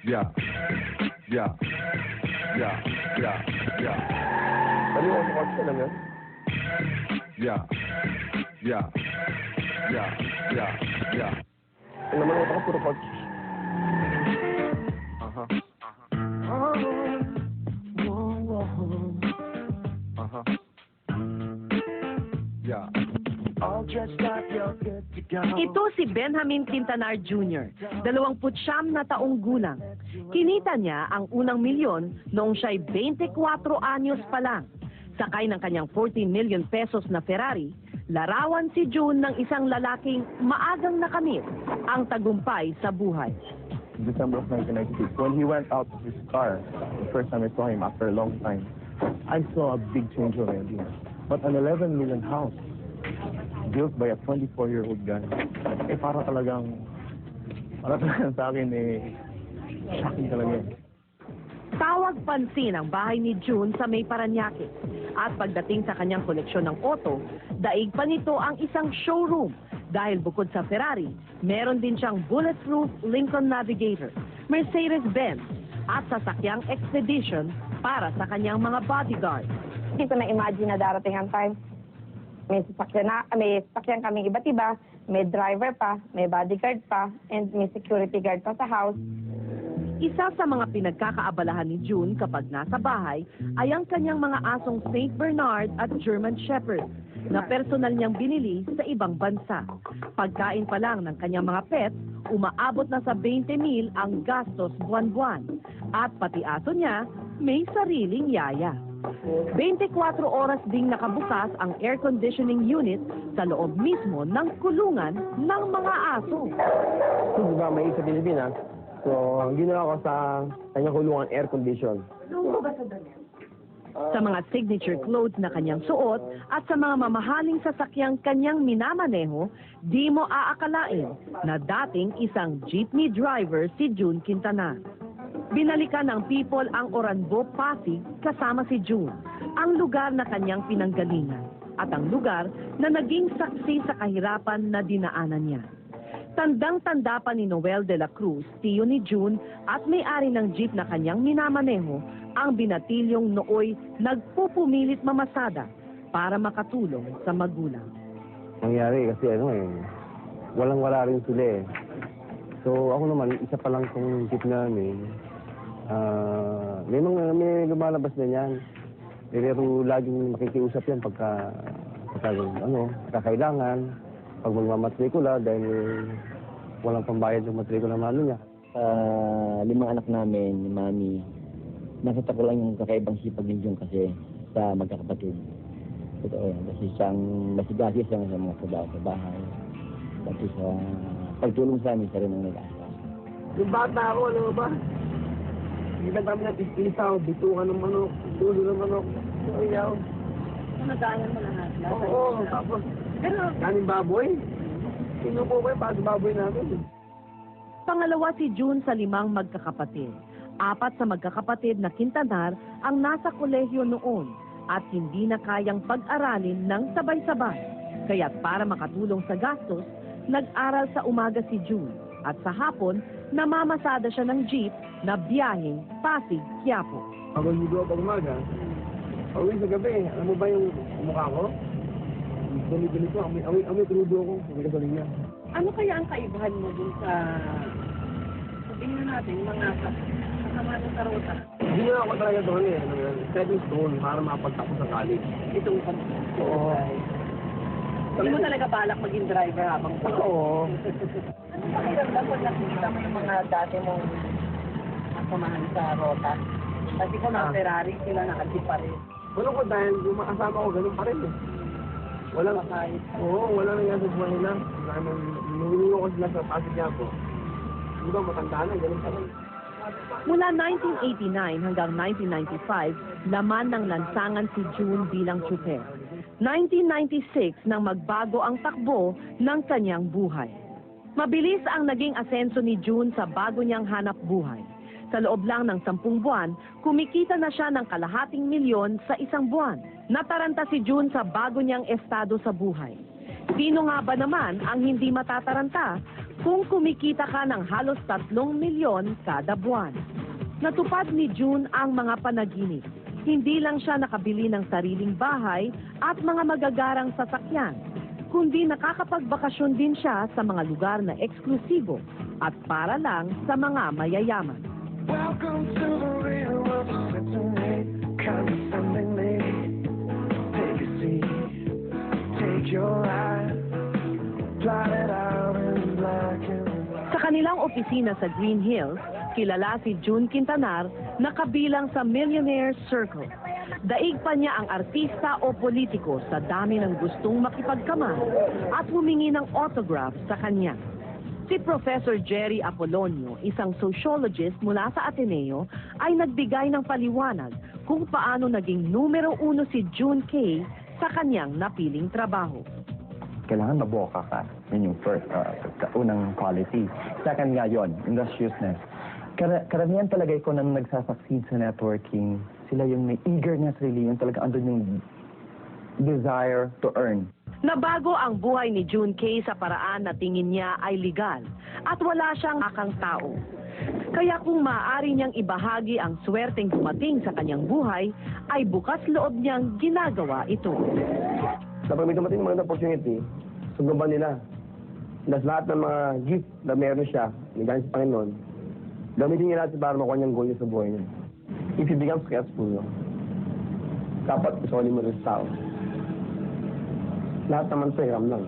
Yeah. Yeah. Yeah. Yeah. Yeah. Ano yung kotse lang yan? Yeah. Yeah. Yeah. Yeah. Yeah. Ano naman ako puro kotse. Uh-huh. Uh-huh. Yeah. Ito si Benjamin Quintanar Jr., 29 na taong gulang. Kinita niya ang unang milyon noong siya'y 24 anyos pa lang. Sakay ng kanyang 14 million pesos na Ferrari, larawan si June ng isang lalaking maagang nakamit ang tagumpay sa buhay. December of 1996, when he went out of his car, the first time I saw him after a long time, I saw a big change already. But an 11 million house, built by a 24-year-old guy, para talagang sa akin, shocking talaga. Tawag pansin ang bahay ni June sa May Parañaque. At pagdating sa kanyang koleksyon ng auto, daig pa nito ang isang showroom. Dahil bukod sa Ferrari, meron din siyang bulletproof Lincoln Navigator, Mercedes-Benz, at sasakyang Expedition para sa kanyang mga bodyguard. Hindi ko na-imagine na darating ang time. May sasakyan kaming iba't iba, may driver pa, may bodyguard pa, and may security guard pa sa house. Isa sa mga pinagkakaabalahan ni June kapag nasa bahay ay ang kanyang mga asong St. Bernard at German Shepherd na personal niyang binili sa ibang bansa. Pagkain pa lang ng kanyang mga pets, umaabot na sa 20,000 ang gastos buwan-buwan. At pati aso niya, may sariling yaya. 24 oras ding nakabukas ang air conditioning unit sa loob mismo ng kulungan ng mga aso. So, di ba, may isa Pilipinas? So, ang ginawa ko sa kanyang kulungan, air condition. Sa mga signature clothes na kanyang suot at sa mga mamahaling sasakyang kanyang minamaneho, di mo aakalain na dating isang jeepney driver si June Quintanar. Binalikan ng People ang Oranbo, Pasig kasama si June, ang lugar na kanyang pinanggalingan at ang lugar na naging saksi sa kahirapan na dinaanan niya. Tandang-tanda pa ni Noel de la Cruz, tiyo ni June at may-ari ng jeep na kanyang minamaneho, ang binatilyong nooy nagpupumilit mamasada para makatulong sa magulang. Nangyari kasi walang-wala rin sila eh. So ako naman, isa pa lang kung jeep namin, may lumalabas na yan. Pero laging makikiusap yan pagka kakailangan. Pag magmamatrikula dahil walang pambayad ng matrikula ng niya. 5 anak namin, ni Mami, nakita ko lang yung kakaibang sipag ni June kasi sa magkakapatid. Totoo yan. Kasi siyang masigasis lang sa mga trabaho sa bahay. Kasi sa pagtulong sa amin, siya rin ang nag-aasa. Yung bata ako, ano ba? Ibig kami na pispisaw, bitukan ng manok, dulo ng manok. Iyaw. Nagayan mo lahat. Oo, tapos. Kaming baboy. Sinupo ko yung para sa baboy namin. Pangalawa si June sa 5 magkakapatid. 4 sa magkakapatid na Quintanar ang nasa kolehiyo noon at hindi na kayang pag-aralin ng sabay-sabay. Kaya't para makatulong sa gastos, nag-aral sa umaga si June at sa hapon, namamasada siya ng jeep na biyaheng Pasig-Quiapo. Ako ligo pag umaga, pag-uwi sa gabi, alam mo ba yung mukha ko? Dali-dali ko, amoy krudo ako, may gasolina. Ano kaya ang kaibahan mo dun sa tingnan natin, mga kasama sa karota? Hindi na ako talaga doon eh. Stepping stone para mapagtapos sa college. Itong pag-drive. Oo. Hindi mo talaga balak maging driver habang Oo. Ano pa kiramdam pag nakikita mo yung mga dati mong kasamahan sa rota? Kasi kung mga Ferrari, sila nakadip pa rin. Wala ko dahil yung mga kasama ko, ganun pa rin eh. Walang Makahit. Oo, wala nangyari sa buhay nila. Nunulungan ko sila sa Pasig niya po. Di ba, matanda na, ganun pa rin. Mula 1989 hanggang 1995, laman ng lansangan si June bilang tsuper. 1996 nang magbago ang takbo ng kanyang buhay. Mabilis ang naging asenso ni June sa bago niyang hanap buhay. Sa loob lang ng 10 buwan, kumikita na siya ng ₱250,000 sa isang buwan. Nataranta si June sa bago niyang estado sa buhay. Sino nga ba naman ang hindi matataranta kung kumikita ka ng halos 3 milyon kada buwan? Natupad ni June ang mga panaginip. Hindi lang siya nakabili ng sariling bahay at mga magagarang sasakyan, kundi nakakapagbakasyon din siya sa mga lugar na eksklusibo at para lang sa mga mayayaman. Welcome to the real world. Sit to me, condescendingly. Take a seat, take your eyes, plot it out in black and white. Sa kanilang opisina sa Green Hills, kilala si June Quintanar na kabilang sa Millionaire Circle. Daig pa niya ang artista o politiko sa dami ng gustong makipagkamal at humingi ng autograph sa kanya. Si Professor Jerry Apolonio, isang sociologist mula sa Ateneo, ay nagbigay ng paliwanag kung paano naging numero 1 si June Kay sa kanyang napiling trabaho. Kailangan maboka ka. Yun yung first, unang quality. Second nga yun, industriousness. Karamihan talaga ikaw na nagsasucceed sa networking. Sila yung may eagerness really, yung talaga andun yung desire to earn. Nabago ang buhay ni June Kay sa paraan na tingin niya ay legal at wala siyang akang tao. Kaya kung maaari niyang ibahagi ang swerteng dumating sa kanyang buhay, ay bukas loob niyang ginagawa ito. Kapag may dumating mga opportunity, suguban nila. Tapos lahat ng mga gift na meron siya, galing sa Panginoon, gamitin niya natin para makuha niyang goal niya sa buhay niya. If you become successful, dapat isoli mo rin sa tao. Lahat naman sa hiram lang.